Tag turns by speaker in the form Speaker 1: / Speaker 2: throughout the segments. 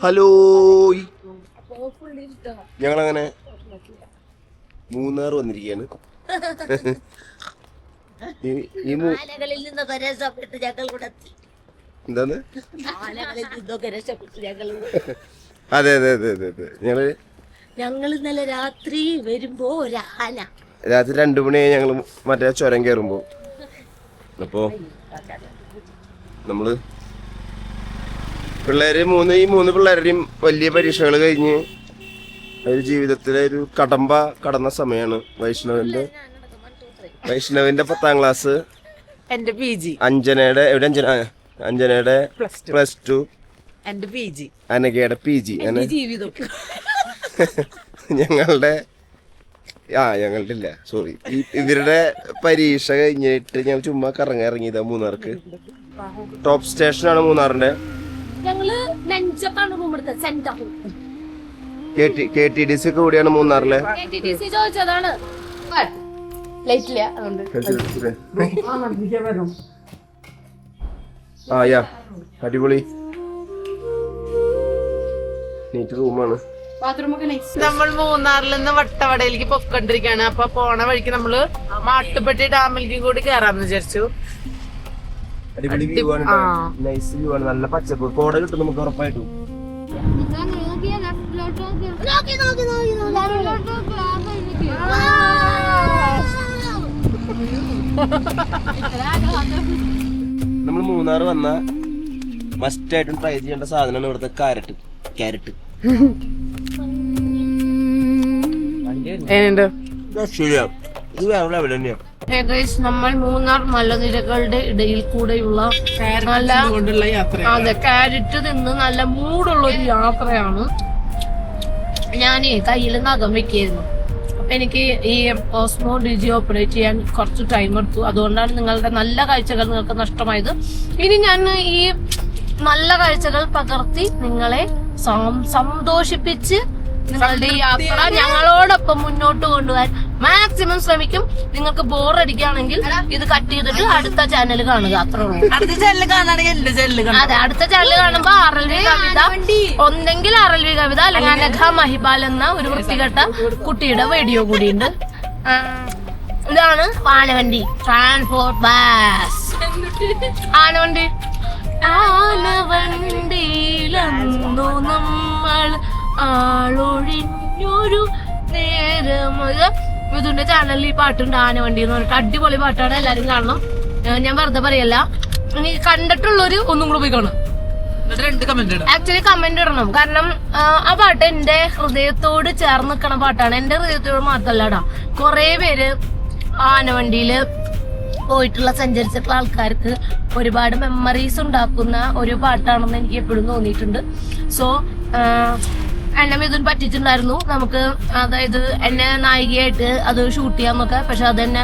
Speaker 1: Hello, ഞങ്ങളങ്ങനെ മൂന്നാർ വന്നിരിക്കുകയാണ്. എന്താണ്? അതെ അതെ അതെ അതെ അതെ.
Speaker 2: ഞങ്ങള് ഇന്നലെ രാത്രി വരുമ്പോ
Speaker 1: രാത്രി 2 മണിയായി ഞങ്ങള് മറ്റേ ചുരം കയറുമ്പോ. അപ്പോ നമ്മള് പിള്ളേര് ഈ മൂന്ന് പിള്ളേരുടെയും വലിയ പരീക്ഷകൾ കഴിഞ്ഞ് ഒരു ജീവിതത്തിലെ ഒരു കടന്ന സമയമാണ്. വൈഷ്ണവിന്റെ 10ാം ക്ലാസ്,
Speaker 3: എന്റെ PG,
Speaker 1: അഞ്ജനയുടെ +2,
Speaker 3: എന്റെ PG,
Speaker 1: അനഘയുടെ PG,
Speaker 3: ജീവിതം.
Speaker 1: ഞങ്ങളുടെ ഇല്ല, സോറി, ഇവരുടെ പരീക്ഷ കഴിഞ്ഞിട്ട് ഞങ്ങൾ ചുമ്മാ ഇറങ്ങിയതാ മൂന്നാർക്ക്. ടോപ്പ് സ്റ്റേഷനാണ് മൂന്നാറിന്റെ. KTDC ഒക്കെ കൂടിയാണ് മൂന്നാറിലെ. അടിപൊളി നീറ്റ് റൂമാണ്.
Speaker 3: നമ്മൾ മൂന്നാറിൽ നിന്ന് വട്ടവടയിലേക്ക് പൊക്കൊണ്ടിരിക്കുകയാണ്. അപ്പൊ പോണ വഴിക്ക് നമ്മള് മാട്ടുപ്പെട്ടി ഡാമിലേക്കും കൂടി കേറാന്ന് വിചാരിച്ചു.
Speaker 1: അടിപൊളി വ്യൂ ആണ്, നൈസ് വ്യൂ ആണ്, നല്ല പച്ചപ്പ്, കോട കിട്ടും നമുക്ക് ഉറപ്പായിട്ടും. നമ്മൾ മൂന്നാർ വന്ന മസ്റ്റ് ആയിട്ടും ട്രൈ ചെയ്യേണ്ട സാധനമാണ് ഇവിടുത്തെ ക്യാരറ്റ്.
Speaker 2: നമ്മൾ മൂന്നാർ മലനിരകളുടെ ഇടയിൽ കൂടെയുള്ള ക്യാരറ്റ് തിന്ന് നല്ല മൂടുള്ള ഒരു യാത്രയാണ്. ഞാനേ കയ്യിൽ നഖം വെക്കായിരുന്നു. അപ്പൊ എനിക്ക് ഈ ഓസ്മോ ഡിജി ഓപ്പറേറ്റ് ചെയ്യാൻ കുറച്ച് ടൈം എടുത്തു. അതുകൊണ്ടാണ് നിങ്ങളുടെ നല്ല കാഴ്ചകൾ നിങ്ങൾക്ക് നഷ്ടമായത്. ഇനി ഞാൻ ഈ നല്ല കാഴ്ചകൾ പകർത്തി നിങ്ങളെ സന്തോഷിപ്പിച്ച് നിങ്ങളുടെ ഈ യാത്ര ഞങ്ങളോടൊപ്പം മുന്നോട്ട് കൊണ്ടുപോകാൻ മാക്സിമം ശ്രമിക്കും. നിങ്ങൾക്ക് ബോറടിക്കുകയാണെങ്കിൽ ഇത് കട്ട് ചെയ്തിട്ട് അടുത്ത ചാനൽ കാണുക, അത്രേ ഉള്ളൂ.
Speaker 3: അടുത്ത ചാനൽ കാണുകയാണെങ്കിൽ
Speaker 2: അതെ, അടുത്ത ചാനൽ കാണുമ്പോ RLV കവിത, ഒന്നെങ്കിൽ RLV കവിത അല്ലെങ്കിൽ അനഘ മഹിബാൽ എന്ന ഒരു വൃത്തികെട്ട കുട്ടിയുടെ വീഡിയോ കൂടിയുണ്ട്. ഇതാണ് ആനവണ്ടി, ട്രാൻസ്പോർട്ട് ബസ്. ആനവണ്ടിയിലന്നു നമ്മൾ ആളൊഴിഞ്ഞൊരു നേരം. ഇതിന്റെ ചാനലിൽ ഈ പാട്ടുണ്ട്, ആനവണ്ടി എന്ന് പറഞ്ഞിട്ട്. അടിപൊളി പാട്ടാണ്, എല്ലാരും കാണണം. ഞാൻ വെറുതെ പറയല്ല, ഇനി കണ്ടിട്ടുള്ളവര് ഒന്നും കൂടെ പോയി കാണും. ആക്ച്വലി കമന്റ് ഇടണം, കാരണം ആ പാട്ട് എന്റെ ഹൃദയത്തോട് ചേർന്ന് നിൽക്കണ പാട്ടാണ്. എന്റെ ഹൃദയത്തോട് മാത്രല്ലടാ, കൊറേ പേര് ആനവണ്ടിയില് പോയിട്ടുള്ള സഞ്ചരിച്ചിട്ടുള്ള ആൾക്കാർക്ക് ഒരുപാട് മെമ്മറീസ് ഉണ്ടാക്കുന്ന ഒരു പാട്ടാണെന്ന് എനിക്ക് എപ്പോഴും തോന്നിയിട്ടുണ്ട്. സോ എന്നെ മിഥുൻ പറ്റിച്ചിട്ടുണ്ടായിരുന്നു. നമുക്ക് അതായത് എന്നെ നായികയായിട്ട് അത് ഷൂട്ട് ചെയ്യാന്നൊക്കെ, പക്ഷെ അതെന്നെ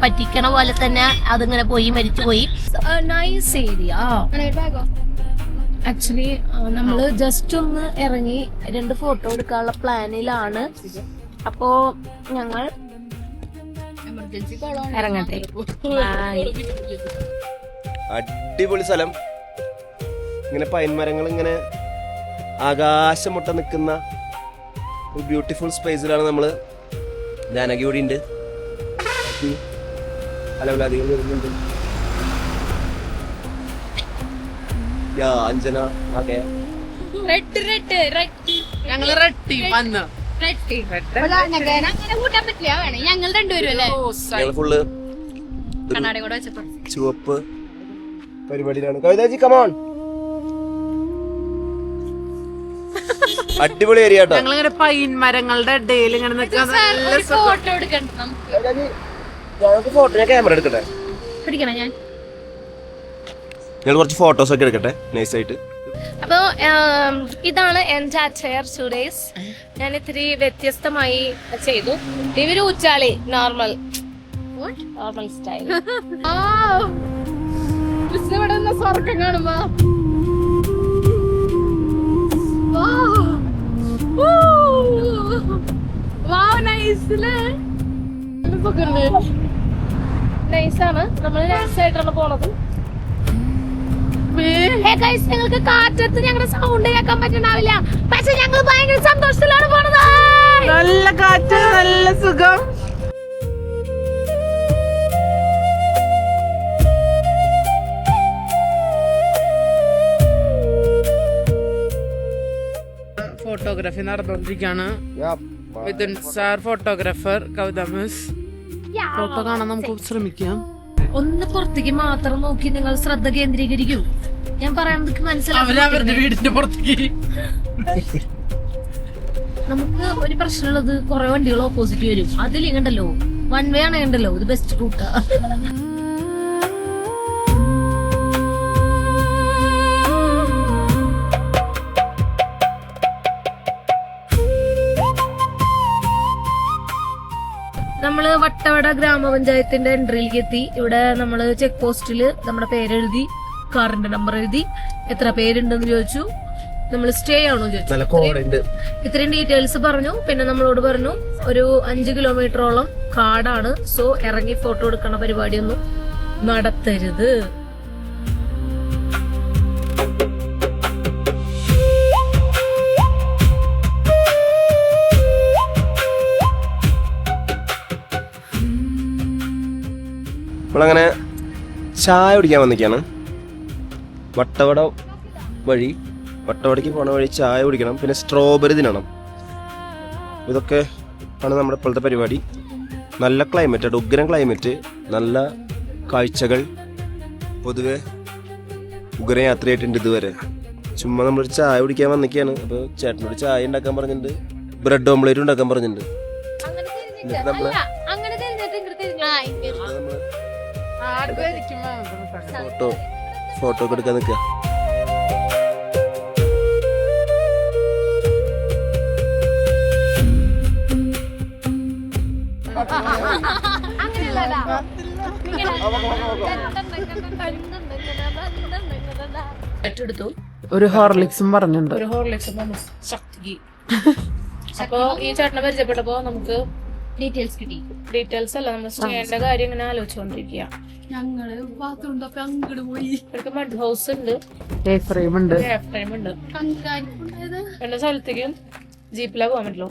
Speaker 2: പറ്റിക്കണ പോലെ തന്നെ അതിങ്ങനെ പോയി മരിച്ചുപോയി. Nice area. ആക്ച്വലി നമ്മള് ജസ്റ്റ് ഒന്ന് ഇറങ്ങി 2 ഫോട്ടോ എടുക്കാനുള്ള പ്ലാനിലാണ്. അപ്പോ ഞങ്ങൾ ഇറങ്ങട്ടെ.
Speaker 1: അടിപൊളി സ്ഥലം. ഇങ്ങനെ പൈൻമരങ്ങൾ ഇങ്ങനെ ആകാശം മുട്ട നിൽക്കുന്ന ഒരു ബ്യൂട്ടിഫുൾ സ്പേസിലാണ് നമ്മള്. ജാനകി കൂടി ഉണ്ട്, അലവലാദികൾ വരുന്നുണ്ട്. അഞ്ജന
Speaker 3: ഞങ്ങള് റെട്ടി വന്ന്
Speaker 2: ഞങ്ങൾ രണ്ടുപേരും
Speaker 1: ഫുള്ള് ചുവപ്പ് പരിപാടിയിലാണ്. കവിതാജി കമോൺ. അടിപൊളി ഏരിയ കേട്ടോ.
Speaker 3: ഞങ്ങളിങ്ങനെ പൈൻ മരങ്ങളുടെ ഇടയിൽ ഇങ്ങനെ നിൽക്കാൻ
Speaker 1: ഫോട്ടോ, ഞാൻ ക്യാമറ എടുക്കട്ടെ, ഞങ്ങൾ കുറച്ച് ഫോട്ടോസ് ഒക്കെ എടുക്കട്ടെ നൈസായിട്ട്.
Speaker 2: അപ്പോ ഇതാണ് എന്റെ അച്ചയർ സുഡേസ്. ഞാൻ ഇത്തിരി വ്യത്യസ്തമായി ചെയ്തു. ഇവര് ഉച്ചാളി നോർമൽ സ്റ്റൈൽ. ഇവിടെ സ്വർഗം കാണുമ്പോ നൈസാണ്. നമ്മൾ നൈസായിട്ടാണ് പോണത്. ഞങ്ങൾക്ക് കാറ്റത്ത് ഞങ്ങളുടെ സൗണ്ട് കേൾക്കാൻ പറ്റുന്നാവില്ല, പക്ഷെ ഞങ്ങൾ ഭയങ്കര സന്തോഷത്തിലാണ് പോണത്.
Speaker 3: നല്ല കാറ്റ്, നല്ല സുഖം. ഫോട്ടോഗ്രാഫി നടന്നുകൊണ്ടിരിക്കുകയാണ്. മിഥുൻ സാർ ഫോട്ടോഗ്രാഫർ, കവിത മിസ് ഫോട്ടോ കാണാൻ നമുക്ക് ശ്രമിക്കാം.
Speaker 2: ഒന്ന് പുറത്തേക്ക് മാത്രം നോക്കി നിങ്ങൾ ശ്രദ്ധ കേന്ദ്രീകരിക്കൂ. ഞാൻ പറയുന്നത് മനസ്സിലാവും.
Speaker 3: അവരുടെ വീടിന്റെ പുറത്തേക്ക്
Speaker 2: നമുക്ക് ഒരു പ്രശ്നമുള്ളത് കുറെ വണ്ടികൾ ഓപ്പോസിറ്റ് വരും. അതിൽ ഇങ്ങണ്ടല്ലോ വൺ വേ ആണ് ഉണ്ടല്ലോ, ഇത് ബെസ്റ്റ് റൂട്ടാ. നമ്മള് വട്ടവട ഗ്രാമപഞ്ചായത്തിന്റെ എൻട്രിയിലേക്ക് എത്തി. ഇവിടെ നമ്മള് ചെക്ക് പോസ്റ്റില് നമ്മുടെ പേരെഴുതി, കാറിന്റെ നമ്പർ എഴുതി, എത്ര പേരുണ്ടെന്ന് ചോദിച്ചു, നമ്മൾ സ്റ്റേ ആണോ ചോദിച്ചു. ഇത്രയും ഡീറ്റെയിൽസ് പറഞ്ഞു. പിന്നെ നമ്മളോട് പറഞ്ഞു ഒരു 5 കിലോമീറ്ററോളം കാടാണ്, സോ ഇറങ്ങി ഫോട്ടോ എടുക്കണ പരിപാടിയൊന്നും നടത്തരുത്.
Speaker 1: നമ്മളങ്ങനെ ചായ കുടിക്കാൻ വന്നിക്കാണ്. വട്ടവട വഴി, വട്ടവടയ്ക്ക് പോണ വഴി ചായ കുടിക്കണം, പിന്നെ സ്ട്രോബെറി തിന്നണം. ഇതൊക്കെ ആണ് നമ്മുടെ ഇപ്പോഴത്തെ പരിപാടി. നല്ല ക്ലൈമറ്റ്, ഉഗ്രം ക്ലൈമറ്റ്, നല്ല കാഴ്ചകൾ. പൊതുവെ ഉഗ്രം യാത്രയായിട്ടുണ്ട് ഇതുവരെ. ചുമ്മാ നമ്മളൊരു ചായ കുടിക്കാൻ വന്നിക്കാണ്. അപ്പോൾ ചേട്ടനോട് ചായ ഉണ്ടാക്കാൻ പറഞ്ഞിട്ടുണ്ട്, ബ്രെഡ് ഓംലേറ്റ് ഉണ്ടാക്കാൻ പറഞ്ഞിട്ടുണ്ട്. ഫോട്ടോ ഒക്കെ എടുക്കാൻ നിൽക്കുക.
Speaker 3: ഒരു ഹോർലിക്സും പറഞ്ഞിട്ടുണ്ട്.
Speaker 2: ഒരു ഹോർലിക്സും ശക്തി. അപ്പൊ ഈ ചേട്ടനെ പരിചയപ്പെട്ടപ്പോ നമുക്ക് ഡീറ്റെയിൽസ് കിട്ടി. ഡീറ്റെയിൽസ് അല്ല, നമ്മൾ സ്റ്റേന്റെ കാര്യം ഇങ്ങനെ ആലോചിച്ചുകൊണ്ടിരിക്കുക. ഞങ്ങള് ബാത്റൂമിന്റെ ഒക്കെ അങ്ങോട്ട് പോയി. ഇവർക്ക് മഡ് ഹൗസ് ഉണ്ട്,
Speaker 3: ഫ്രെയിം ഉണ്ട്,
Speaker 2: എല്ലാ സ്ഥലത്തേക്കും ജീപ്പിലാ പോകാൻ പറ്റുള്ളൂ.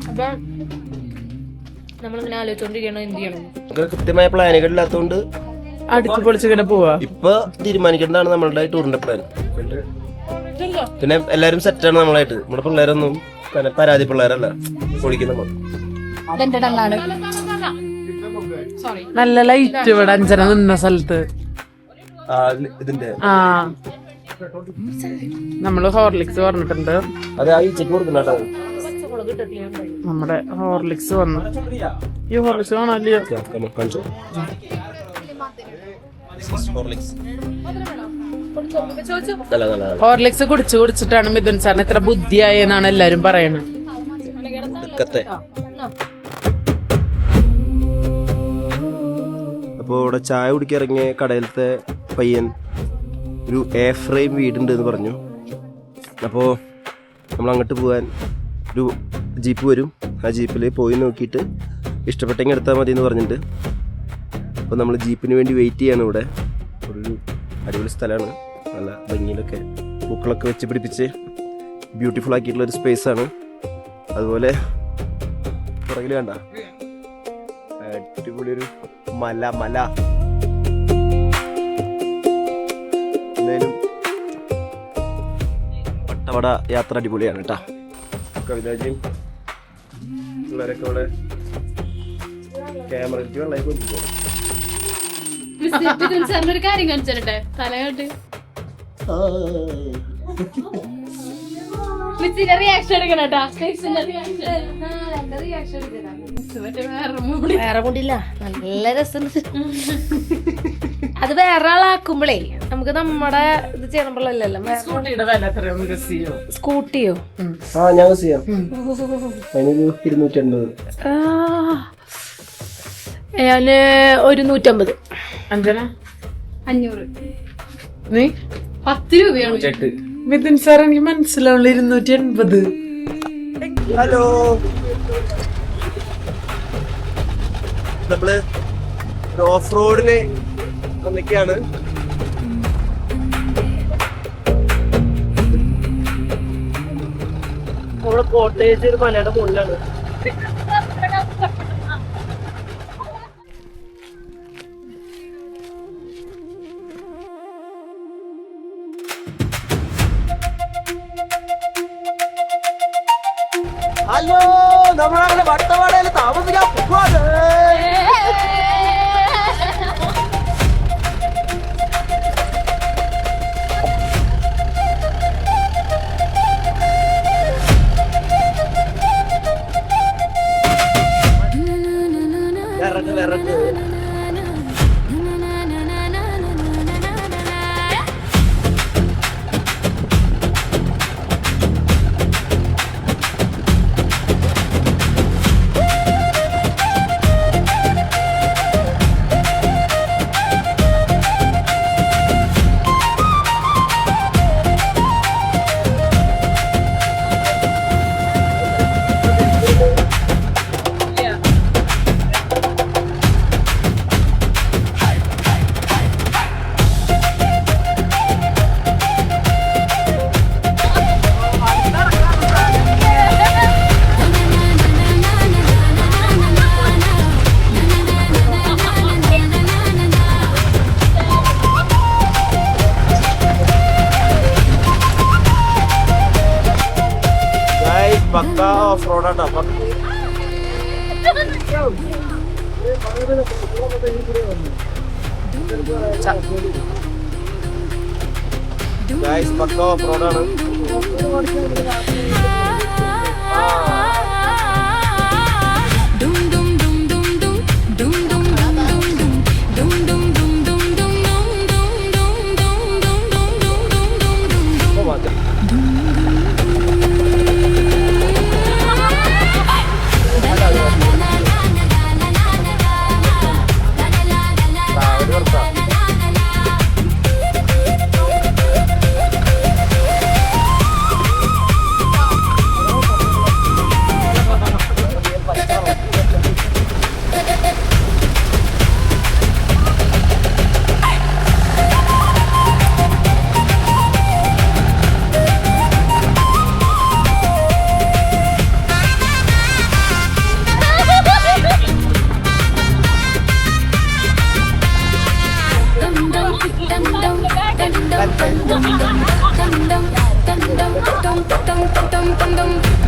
Speaker 2: അപ്പൊ നമ്മളിങ്ങനെ ആലോചിച്ചോണ്ടിരിക്കണോ എന്ത് ചെയ്യണം.
Speaker 1: കൃത്യമായ പ്ലാനുകൾ ഇല്ലാത്തതുകൊണ്ട്
Speaker 3: അടിച്ചു പൊളിച്ചിങ്ങനെ പോവാ.
Speaker 1: ഇപ്പൊ തീരുമാനിക്കേണ്ടതാണ് നമ്മളുടെ ടൂറിന്റെ പ്ലാൻ. പിന്നെ എല്ലാരും സെറ്റാണ് നമ്മളായിട്ട്. നമ്മുടെ പിള്ളേരൊന്നും പരാതി പിള്ളേരല്ല, പൊളിക്കുന്ന.
Speaker 3: നല്ല ലൈറ്റ് ഇവിടെ അഞ്ചന നിന്ന സ്ഥലത്ത്.
Speaker 1: ഇതിന്റെ
Speaker 3: നമ്മള് ഹോർലിക്സ് പറഞ്ഞിട്ടുണ്ട്.
Speaker 1: അത് ആ ഈച്ചക്ക് കൊടുക്കുന്നുണ്ടോ?
Speaker 3: നമ്മുടെ ഹോർലിക്സ് വന്നു. ഈ ഹോർലിക്സ് കാണാല്ലോ. ഹോർലിക്സ് കുടിച്ചിട്ടാണ് മിഥുൻ സാറിന് ഇത്ര ബുദ്ധിയായെന്നാണ് എല്ലാരും പറയണത്.
Speaker 1: അപ്പോൾ ഇവിടെ ചായ കുടിക്കിറങ്ങിയ കടയിലത്തെ പയ്യൻ ഒരു ഫ്രെയിം വീടുണ്ട് എന്ന് പറഞ്ഞു. അപ്പോൾ നമ്മൾ അങ്ങോട്ട് പോകാൻ ഒരു ജീപ്പ് വരും. ആ ജീപ്പിൽ പോയി നോക്കിയിട്ട് ഇഷ്ടപ്പെട്ടെങ്കിൽ എടുത്താൽ മതി എന്ന് പറഞ്ഞിട്ട്. അപ്പോൾ നമ്മൾ ജീപ്പിന് വേണ്ടി വെയിറ്റ് ചെയ്യാണ്. ഇവിടെ ഒരു അടിപൊളി സ്ഥലമാണ്, നല്ല ഭംഗിയിലൊക്കെ പൂക്കളൊക്കെ വെച്ച് പിടിപ്പിച്ച് ബ്യൂട്ടിഫുൾ ആക്കിയിട്ടുള്ള ഒരു സ്പേസാണ്. അതുപോലെ പുറകിൽ വേണ്ട അടിപൊളി ഒരു മല. എന്തായാലും വട്ടവട യാത്ര അടിപൊളിയാണ് കേട്ടാ. കവിതാജിയും പിള്ളേരൊക്കെ ഇവിടെ ക്യാമറയ്ക്ക് വെള്ളമായി കൊണ്ടിരിക്കും.
Speaker 2: ഒരു കാര്യം കാണിച്ചേ തലയോട്ട് റിയാക്ഷൻ എടുക്കണട്ടാ. വേറെ കൂടില്ല, നല്ല രസം. അത് വേറെ ആളാക്കുമ്പോഴേ നമുക്ക് നമ്മുടെ ഇത് ചെയ്യണമ്പോഴല്ലോ. സ്കൂട്ടിയോ?
Speaker 1: ഞാൻ ചെയ്യാം. 250.
Speaker 2: ഞാന് ഒരു 150.
Speaker 3: അഞ്ജന
Speaker 2: 500.
Speaker 3: നീ
Speaker 2: 10 രൂപയാണ്.
Speaker 3: മിഥുൻ സാർ എനിക്ക് മനസ്സിലാവുള്ള 280.
Speaker 1: ഹലോ, നമ്മള് ഓഫ് റോഡിന് വന്നിക്കാണ്.
Speaker 4: നമ്മുടെ കോട്ടയത്ത് ഒരു മലയുടെ മുകളിലാണ്. ഹലോ, നമ്മളങ്ങനെ വട്ടവടയിൽ താമസിക്കാൻ പോവാണ്. വിറക് പക്ക ഓഫ് റോഡാട്ടോ. പക്ക ഓഫ് റോഡാണ്.
Speaker 5: dum dum dum dum dum dum dum dum dum dum dum dum